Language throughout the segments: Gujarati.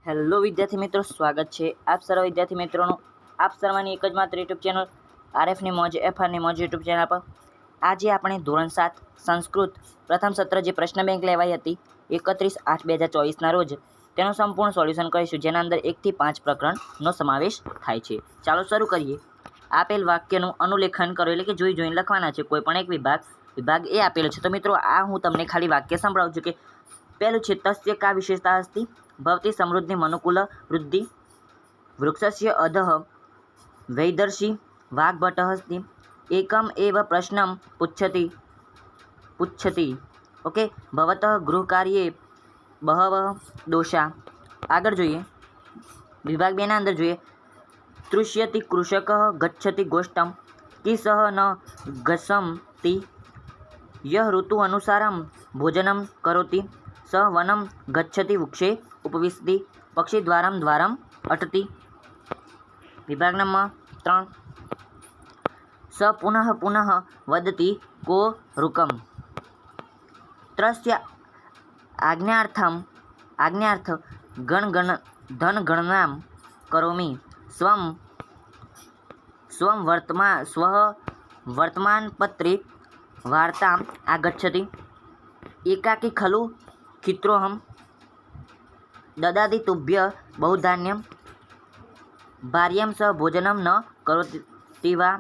હેલો વિદ્યાર્થી મિત્રો, સ્વાગત છે આપ સર્વ વિદ્યાર્થી મિત્રોનું આપ સર્વની એક જ માત્ર યુટ્યુબ ચેનલ આરએફની મોજ એફઆરની મોજ યુટ્યુબ ચેનલ પર આજે આપણે ધોરણ 7 સંસ્કૃત પ્રથમ સત્ર જે પ્રશ્ન બેંક લેવાઈ હતી 31/8/2024ના રોજ તેનું સંપૂર્ણ સોલ્યુશન કરીશું, જેના અંદર 1 થી 5 પ્રકરણનો સમાવેશ થાય છે। ચાલો શરૂ કરીએ। આપેલ વાક્યનું અનુલેખન કરો, એટલે કે જોઈ જોઈને લખવાના છે। કોઈ પણ એક વિભાગ એ આપેલો છે। તો મિત્રો આ હું તમને ખાલી વાક્ય સંભળાવું છું કે પહેલું છે તસ્ય કા વિશેષતા અસ્તિ ભવતી સમૃદ્ધિ મનુકૂલ વૃદ્ધિ વૃક્ષસ્ય અધઃ વૈદર્ષી વાગ્ભટઃ અસ્તિ એકમ એવ પ્રશ્નમ પુચ્છતિ ઓકે ભવતઃ ગૃહકાર્યે બહવઃ દોષા। આગળ જોઈએ વિભાગ 2 ના અંદર જોઈએ તૃષ્યતિ કૃષકઃ ગચ્છતિ ગોષ્ઠમ કિસઃ ન ગસંતિ યહ ઋતુ અનુસારમ ભોજનમ કરોતિ સ વનમ ગચ્છતિ વૃક્ષે ઉપવિશતિ પક્ષી દ્વારમ અટતિ। વિભાગ નંબર 3 સ પુનઃ વદતિ કો રુકમ ત્રસ્ય આજ્ઞાર્થ ધનગણનામ કરોમિ સ્વ વર્તમાનપત્રે વાર્તા આગચ્છતિ એકાકી ખલુ ખિત્રોહમ દદાતિ તુભ્ય બહુધાન્યમ ભાર્યમ સહ ભોજનમ ન કરોતિ વા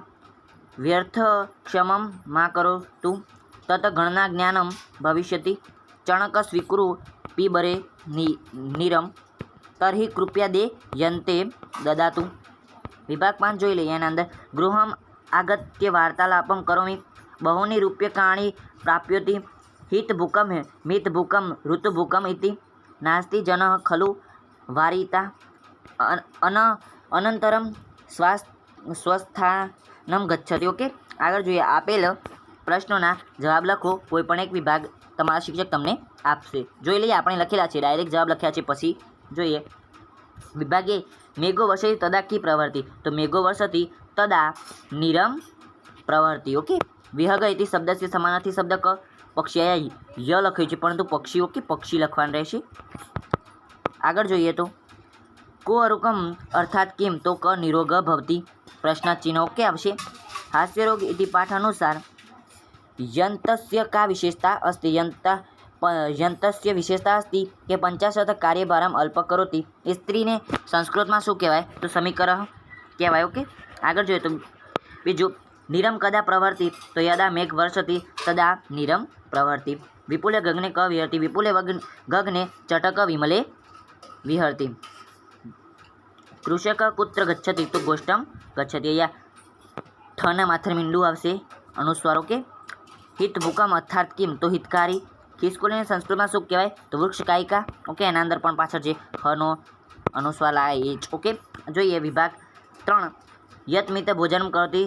વ્યર્થક્ષમમ મા કરોતુ તત ગણના જ્ઞાનમ ભવિષ્યતિ ચણક સ્વીકુરુ પીબરે નીરમ તર્હિ કૃપયા દે યંતે દદાતુ। વિભાગ 5 જોઈ લઈએ। એના અંદર ગૃહમ આગત્ય વાર્તાલાપમ કરોમિ બહુની રૂપ્યકાણી પ્રાપ્યોતિ હિતભૂકમ મિતભૂકમ ઋતુભૂકમ ઇતિ નાસ્તિ જનઃ ખલુ વારિતા અનંતરમ સ્वस्थानम ગચ્છતિ। ઓકે આગળ જોઈએ આપેલ પ્રશ્નોના જવાબ લખો। કોઈ પણ એક વિભાગ તમારા શિક્ષક તમને આપશે। જોઈ લઈએ આપણે લખેલા છે, ડાયરેક્ટ જવાબ લખ્યા છે, પછી જોઈએ વિભાગે મેઘો વર્ષતિ તદા કી પ્રવર્તિ તો મેઘો વર્ષતિ તદા નીરમ પ્રવર્તિ। ઓકે વિહગ ઇતિ શબ્દસ્ય સમાનાર્થી શબ્દ ક પક્ષી ય લખ્યું છે, પરંતુ પક્ષી ઓકે પક્ષી લખવાનું રહેશે। આગળ જોઈએ તો કો અરુકમ અર્થાત કિમ તો ક નિરોગ ભવતી પ્રશ્ન ચિહ્ન ઓકે આવશે। હાસ્યરોગ ઇતિ પાઠ અનુસાર યંતસ્ય કા વિશેષતા અસ્તિ યંતસ્ય વિશેષતા અસ્તિ કે 50 કાર્યભારમ અલ્પ કરોતિ એ સ્ત્રીને સંસ્કૃતમાં શું કહેવાય તો સમીકરણ કહેવાય। ઓકે આગળ જોઈએ તો બીજું નીરમ કદા પ્રવર્તિ તો યદા મેઘ વર્ષતિ તદા નીરમ પ્રવર્તિ વિપુલે ગગને ક વિહરતિ વિપુલે ગગને ચટક વિમલે વિહરતિ કૃષક કુત્ર ગચ્છતિ તો ગોષ્ઠમ ગચ્છતિ। અહીંયા ઠના માથે મીંડું આવશે અનુસ્વાર ઓકે। હિતભૂકમ અર્થાત કિમ તો હિતકારી ખિસકોલીને સંસ્કૃતમાં શું કહેવાય તો વૃક્ષ કાયિકા ઓકે। એના અંદર પણ પાછળ છે હનો અનુસ્વાર લાગે એ જ ઓકે। જોઈએ વિભાગ 3 યત મિત ભોજનમ કરોતિ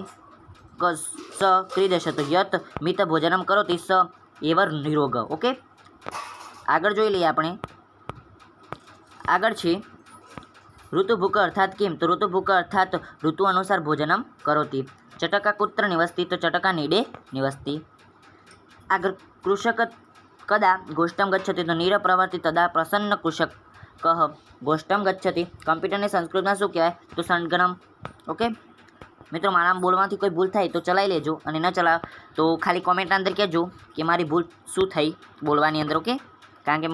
સ ક્રીડશ તો યત મિત ભોજનમ કરોતિ સ એવર નિરોગ ઓકે। આગળ જોઈ લઈએ આપણે આગળ છે ઋતુભૂક અર્થાત કિમ તો ઋતુભૂક અર્થાત ઋતુ અનુસાર ભોજનમ કરોતિ ચટકા કુત્ર નિવસતિ તો ચટકા નીડે નિવસતિ। આગળ કૃષક કદા ગોષ્ઠમ ગચ્છતિ તો નીર પ્રવર્તિ તદા પ્રસન્ન કૃષક કહ ગોષ્ઠમ ગચ્છતિ કમ્પ્યુટરને સંસ્કૃતમાં શું કહેવાય તો સંગણમ ઓકે। મિત્રો મારા બોલવાથી કોઈ ભૂલ થાય તો ચલાવી લેજો, અને ન ચલાવો તો ખાલી કોમેન્ટના અંદર કહેજો કે મારી ભૂલ શું થઈ બોલવાની અંદર ઓકે। કારણ કે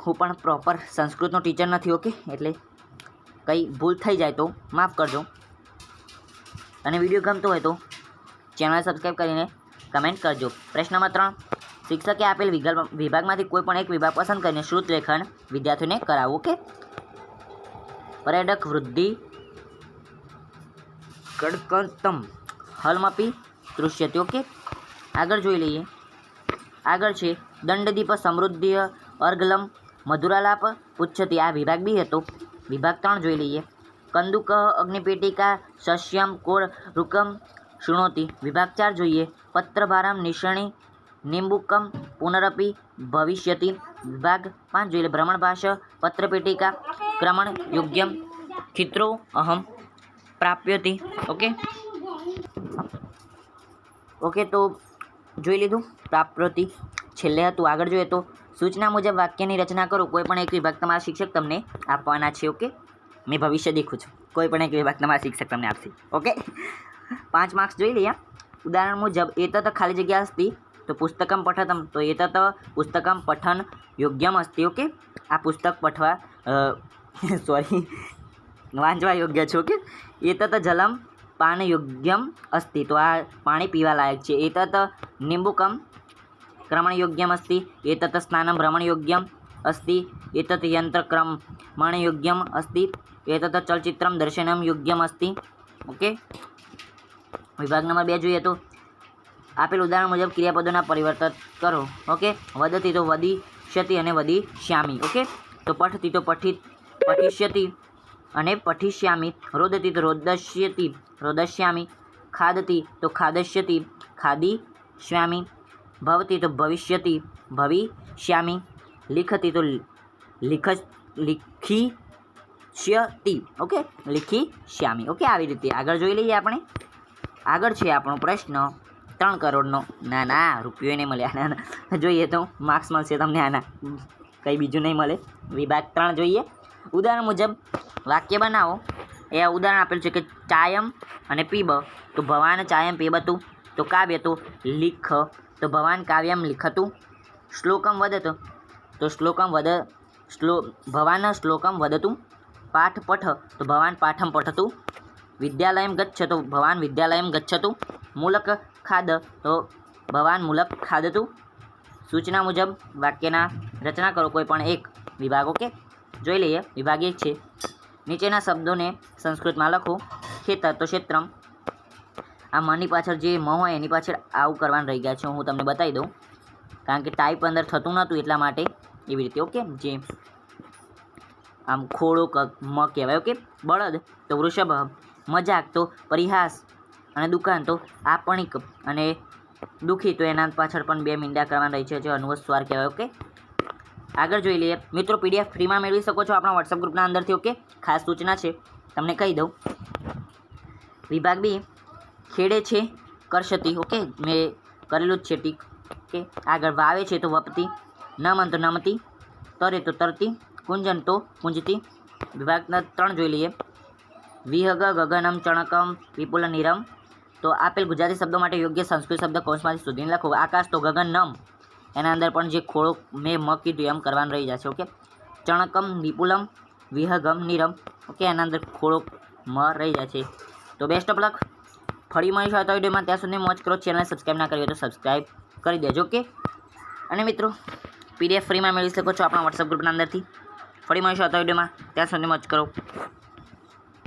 હું પણ પ્રોપર સંસ્કૃતનો ટીચર નથી ઓકે, એટલે કંઈ ભૂલ થઈ જાય તો માફ કરજો, અને વિડીયો ગમતો હોય તો ચેનલ સબસ્ક્રાઈબ કરીને કમેન્ટ કરજો। પ્રશ્ન નંબર 3 શિક્ષકે આપેલ વિભાગમાંથી કોઈ પણ એક વિભાગ પસંદ કરીને શ્રુત લેખન વિદ્યાર્થીઓને કરાવવું ઓકે। પર્યટક વૃદ્ધિ કડકતમ હલમપી દૃશ્યતે ઓકે। આગળ જોઈ લઈએ આગળ છે દંડદીપ સમૃદ્ધિ અર્ગલમ મધુરાલાપ પુચ્છતિ આ વિભાગ 2 હતો। વિભાગ 3 જોઈ લઈએ કંદુક અગ્નિપેટિકા શસ્યમ કોર રૂકમ શૃણોતિ। વિભાગ 4 જોઈએ પત્રભારમ નિષણી નિંબુકમ પુનરપી ભવિષ્યતિ। વિભાગ 5 જોઈએ ભ્રમણભાષ પત્રપેટિકા ક્રમણ યોગ્યમ ચિત્રો અહમ પ્રાપ્યતિ ઓકે। તો જોઈ લીધું પ્રાપ્યતિ છેલ્લે હતું। આગળ જોઈએ તો સૂચના મુજબ વાક્યની રચના કરો. કોઈ પણ એક વિભાગ તમારા શિક્ષક તમને આપવાના છે. ઓકે, મેં ભવિષ્ય દેખું છું. કોઈ પણ એક વિભાગ તમારા શિક્ષક તમને આપશે. ઓકે, 5 માર્ક્સ જોઈ લઈએ. ઉદાહરણ મુજબ એતત ખાલી જગ્યા અસ્તિ તો પુસ્તકમ પઠતમ, તો એતત પુસ્તકમ પઠન યોગ્યમ અસ્તિ. ઓકે, આ પુસ્તક પઠવા સોરી વાંચવા યોગ્ય છે. ઓકે, એતત જલમ પાન યોગ્યમ અસ્તિ, તો આ પાણી પીવા લાયક છે. એતત નિંબુકમ ક્રમણ યોગ્યમ અસ્તિ, એતત સ્નાનમ ભ્રમણ યોગ્યમ અસ્તિ, એતત યંત્ર ક્રમણ યોગ્યમ અસ્તિ, એતત ચલચિત્રમ દર્શનમ યોગ્યમ અસ્તિ. ઓકે, વિભાગ નંબર 2 જોઈએ તો આપેલ ઉદાહરણ મુજબ ક્રિયાપદોના પરિવર્તન કરો. ઓકે, વદતી તો વદિષ્યતિ અને વદિષ્યામિ. ઓકે, તો પઠતી તો પઠિષ્યતિ અને પઠિષ્યામિ, રોદતી તો રોદષ્યતિ રોદષ્યામિ, ખાદતી તો ખાદષ્યતિ ખાદિષ્યામિ, ભવતી તો ભવિષ્યતિ ભવિષ્યામિ, લિખતી તો લિખિષ્યતિ. ઓકે, લિખિષ્યામિ. ઓકે, આવી રીતે આગળ જોઈ લઈએ આપણે. આગળ છે આપણો પ્રશ્ન 3 કરોડનો. ના રૂપિયો નહીં મળે. ના જોઈએ તો માર્ક્સ મળશે તમને. આના કંઈ બીજું નહીં મળે. વિભાગ 3 જોઈએ. ઉદાહરણ મુજબ વાક્ય બનાવો. એ ઉદાહરણ આપેલું છે કે ચાયમ અને પીબ, તો ભવાન ચાયમ પીબતું, તો કાવ્ય તો લિખ, તો ભવાન કાવ્યમ લિખતું, શ્લોકમ વદત, તો ભવાન શ્લોકમ વદતું, પાઠ પઠ, તો ભવાન પાઠમ પઠતું, વિદ્યાલયમ ગચ્છ, તો ભવાન વિદ્યાલયમ ગચ્છતું, મૂલક ખાદ, તો ભવાન મૂલક ખાદતું. સૂચના મુજબ વાક્યના રચના કરો. કોઈ પણ એક વિભાગ. ઓકે, જોઈ લઈએ. વિભાગ 1 છે. નીચેના શબ્દોને સંસ્કૃતમાં લખો. ખેતર તો ક્ષેત્રમ. આ મની પાછળ જે મ હોય એની પાછળ આવું કરવાનું રહી ગયા છે. હું તમને બતાવી દઉં, કારણ કે ટાઈપ અંદર થતું નહોતું એટલા માટે એવી રીતે. ઓકે, જે આમ ખોડો મ કહેવાય. ઓકે, બળદ તો વૃષભ, મજાક તો પરિહાસ, અને દુકાન તો આપણિક, અને દુઃખી તો એના પાછળ પણ 2 મીંડા કરવાના રહી છે, જે અનુસ્વાર કહેવાય. ઓકે, આગળ જોઈ લઈએ. મિત્રો, PDF ફ્રીમાં મેળવી શકો છો આપણા વોટ્સઅપ ગ્રુપના અંદરથી. ઓકે, ખાસ સૂચના છે, તમને કહી દઉં. વિભાગ 2 ખેડે છે કરશતી. ઓકે, મેં કરેલું જ છે ટીક. ઓકે, આગળ વાવે છે તો વપતી, નમન તો નમતી, તરે તો તરતી, કુંજન તો કુંજતી. વિભાગના 3 જોઈ લઈએ. વિહગ ગગનમ ચણકમ વિપુલ નિરમ, તો આપેલ ગુજરાતી શબ્દો માટે યોગ્ય સંસ્કૃત શબ્દ કૌંસમાંથી શોધીને લખો. આકાશ તો ગગન નમ, એના અંદર પણ જે ખોળો મેં મ કીધું એમ કરવાનું રહી જશે. ઓકે, ચણકમ વિપુલમ વિહગમ નિરમ. ઓકે, એના અંદર ખોળો મ રહી જાય છે. તો બેસ્ટ ઓફ લક. ફરી મળીશું આવતા વિડીયોમાં. ત્યાં સુધી મોજ કરો. ચેનલ સબસ્ક્રાઈબ ના કરી હોય તો સબસ્ક્રાઈબ કરી દેજો. ઓકે, અને મિત્રો, PDF ફ્રીમાં મેળવી શકો છો આપણા વોટ્સઅપ ગ્રુપના અંદરથી. ફરી મળીશું આવતા વિડીયોમાં. ત્યાં સુધી મોજ કરો.